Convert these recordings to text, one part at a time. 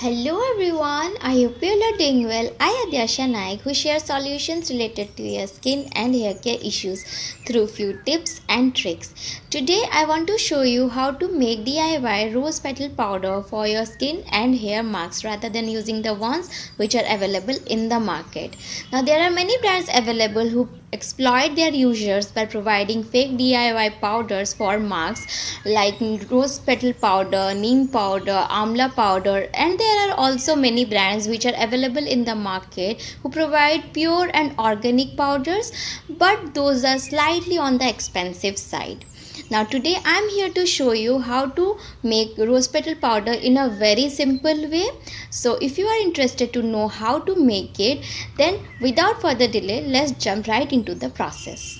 Hello everyone, I hope you all are doing well. I am Adyasha Naik who shares solutions related to your skin and hair care issues through few tips and tricks. Today I want to show you how to make DIY rose petal powder for your skin and hair masks rather than using the ones which are available in the market. Now there are many brands available who exploit their users by providing fake DIY powders for masks like rose petal powder, neem powder, amla powder, and there are also many brands which are available in the market who provide pure and organic powders, but those are slightly on the expensive side. Now today I am here to show you how to make rose petal powder in a very simple way. So if you are interested to know how to make it, then without further delay, let's jump right into the process.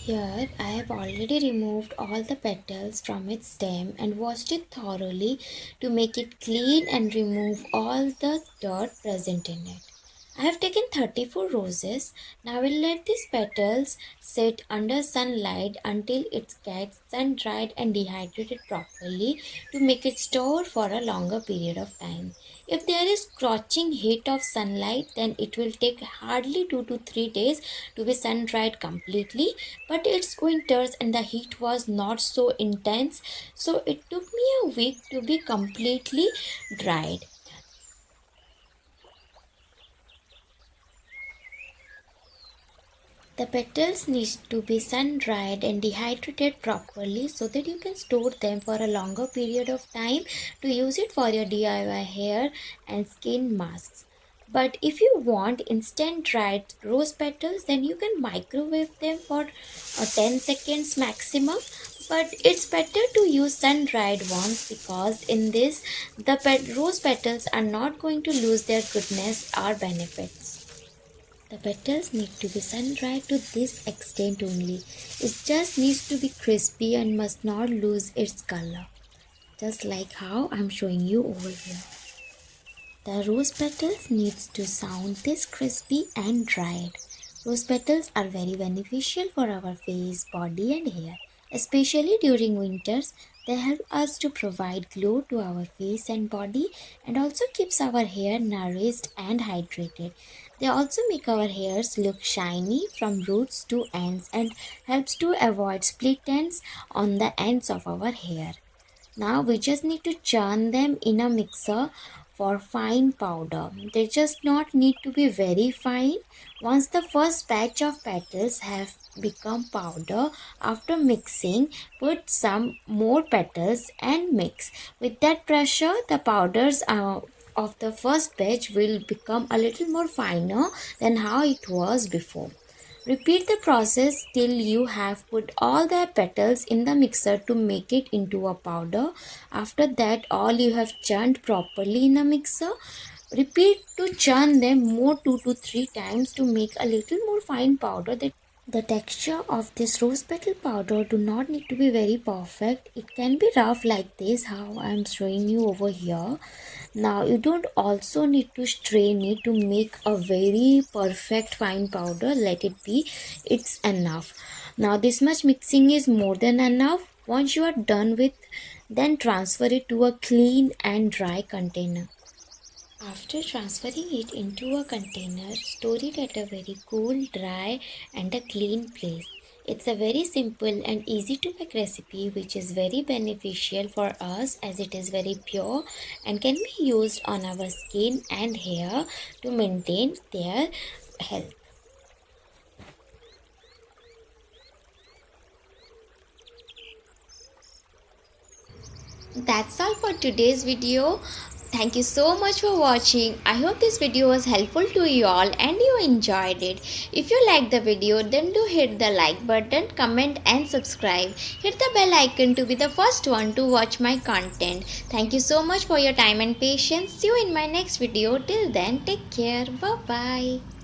Here I have already removed all the petals from its stem and washed it thoroughly to make it clean and remove all the dirt present in it. I have taken 34 roses. Now I will let these petals sit under sunlight until it gets sun dried and dehydrated properly to make it store for a longer period of time. If there is scorching heat of sunlight, then it will take hardly 2 to 3 days to be sun dried completely, but it's winters and the heat was not so intense, so it took me a week to be completely dried. The petals need to be sun dried and dehydrated properly so that you can store them for a longer period of time to use it for your DIY hair and skin masks. But if you want instant dried rose petals, then you can microwave them for 10 seconds maximum. But it's better to use sun dried ones because in this the rose petals are not going to lose their goodness or benefits. The petals need to be sun dried to this extent only. It just needs to be crispy and must not lose its color. Just like how I'm showing you over here. The rose petals needs to sound this crispy and dried. Rose petals are very beneficial for our face, body and hair. Especially during winters, they help us to provide glow to our face and body and also keeps our hair nourished and hydrated. They also make our hairs look shiny from roots to ends and helps to avoid split ends on the ends of our hair. Now we just need to churn them in a mixer for fine powder. They just not need to be very fine. Once the first batch of petals have become powder, after mixing, put some more petals and mix. With that pressure, the powders of the first batch will become a little more finer than how it was before. Repeat the process till you have put all the petals in the mixer to make it into a powder. After that, all you have churned properly in a mixer. Repeat to churn them more 2 to 3 times to make a little more fine powder. The texture of this rose petal powder do not need to be very perfect. It can be rough like this, how I am showing you over here. Now you don't also need to strain it to make a very perfect fine powder. Let it be, it's enough. Now this much mixing is more than enough. Once you are done with, then transfer it to a clean and dry container. After transferring it into a container, store it at a very cool, dry and a clean place. It's a very simple and easy to make recipe which is very beneficial for us as it is very pure and can be used on our skin and hair to maintain their health. That's all for today's video. Thank you so much for watching. I hope this video was helpful to you all and you enjoyed it. If you liked the video, then do hit the like button, comment and subscribe. Hit the bell icon to be the first one to watch my content. Thank you so much for your time and patience. See you in my next video. Till then, take care. Bye bye.